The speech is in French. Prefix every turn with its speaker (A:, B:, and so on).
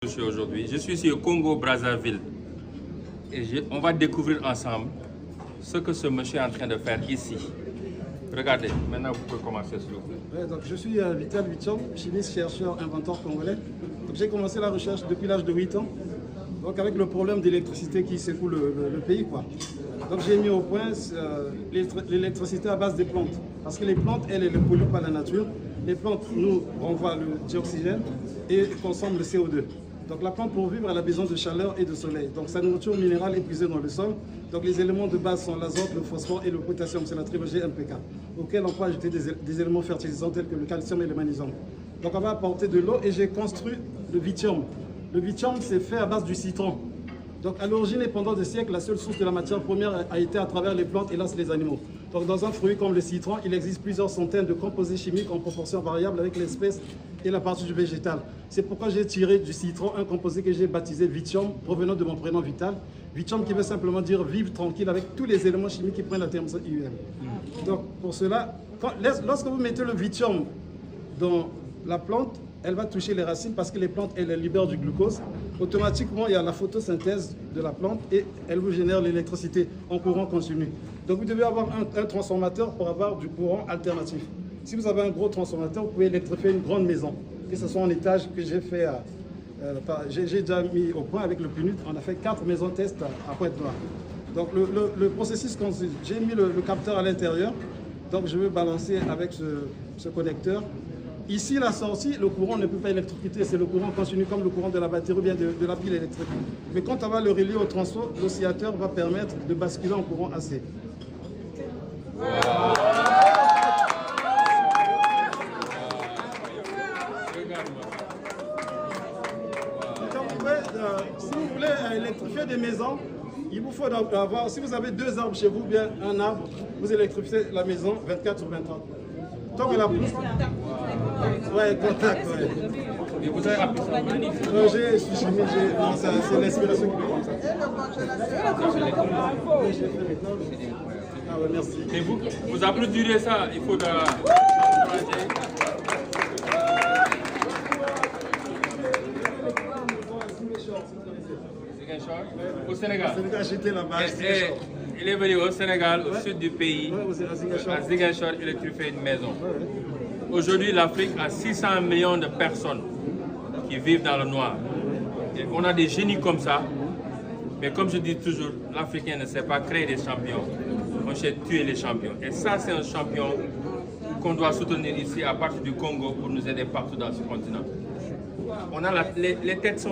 A: Aujourd'hui, je suis ici au Congo-Brazzaville et on va découvrir ensemble ce que ce monsieur est en train de faire ici. Regardez, maintenant vous pouvez commencer s'il vous plaît.
B: Ouais, donc je suis Vital Vichom, chimiste, chercheur, inventeur congolais. J'ai commencé la recherche depuis l'âge de 8 ans, donc avec le problème d'électricité qui secoue le pays, quoi. Donc j'ai mis au point l'électricité à base des plantes, parce que les plantes, elles ne polluent pas la nature. Les plantes nous renvoient le dioxygène et consomment le CO2. Donc la plante, pour vivre, elle a besoin de chaleur et de soleil. Donc sa nourriture minérale est puisée dans le sol. Donc les éléments de base sont l'azote, le phosphore et le potassium, c'est la trilogie NPK, auquel on peut ajouter des éléments fertilisants tels que le calcium et le magnésium. Donc on va apporter de l'eau et j'ai construit le Vichom. Le Vichom, c'est fait à base du citron. Donc à l'origine et pendant des siècles, la seule source de la matière première a été à travers les plantes, hélas les animaux. Donc dans un fruit comme le citron, il existe plusieurs centaines de composés chimiques en proportion variable avec l'espèce et la partie du végétal. C'est pourquoi j'ai tiré du citron un composé que j'ai baptisé Vichom, provenant de mon prénom Vital. Vichom qui veut simplement dire vivre tranquille avec tous les éléments chimiques qui prennent la terme IUM. Donc pour cela, lorsque vous mettez le Vichom dans la plante, elle va toucher les racines parce que les plantes, elles libèrent du glucose. Automatiquement, il y a la photosynthèse de la plante et elle vous génère l'électricité en courant continu. Donc vous devez avoir un transformateur pour avoir du courant alternatif. Si vous avez un gros transformateur, vous pouvez électrifier une grande maison, que ce soit en étage que j'ai fait, j'ai déjà mis au point avec le PNUD. On a fait 4 maisons test à Pointe-Noire. Donc le processus consiste, j'ai mis le capteur à l'intérieur, donc je vais balancer avec ce connecteur. Ici, la sortie, le courant ne peut pas électrocuter, c'est le courant continu comme le courant de la batterie ou bien de la pile électrique. Mais quand on va le relier au transfo, l'oscillateur va permettre de basculer en courant AC. Si vous voulez électrifier des maisons, il vous faut avoir, si vous avez 2 arbres chez vous, bien un arbre, vous électrifiez la maison 24 sur 24. Tant que la pousse. Ouais, contact, ouais.
A: Et vous avez appris ça magnifique.
B: Je suis chimiste, c'est l'inspiration qui me comme ça. Ah ouais, merci.
A: Et vous applaudirez ça, il faut au Sénégal.
B: J'étais là-bas.
A: Il est venu au Sénégal, au sud du pays, à Ziguinchor, électrifier une maison. Aujourd'hui, l'Afrique a 600 millions de personnes qui vivent dans le noir. Et on a des génies comme ça, mais comme je dis toujours, l'Africain ne sait pas créer des champions, on sait tuer les champions. Et ça, c'est un champion qu'on doit soutenir ici à partir du Congo pour nous aider partout dans ce continent. On a les têtes sont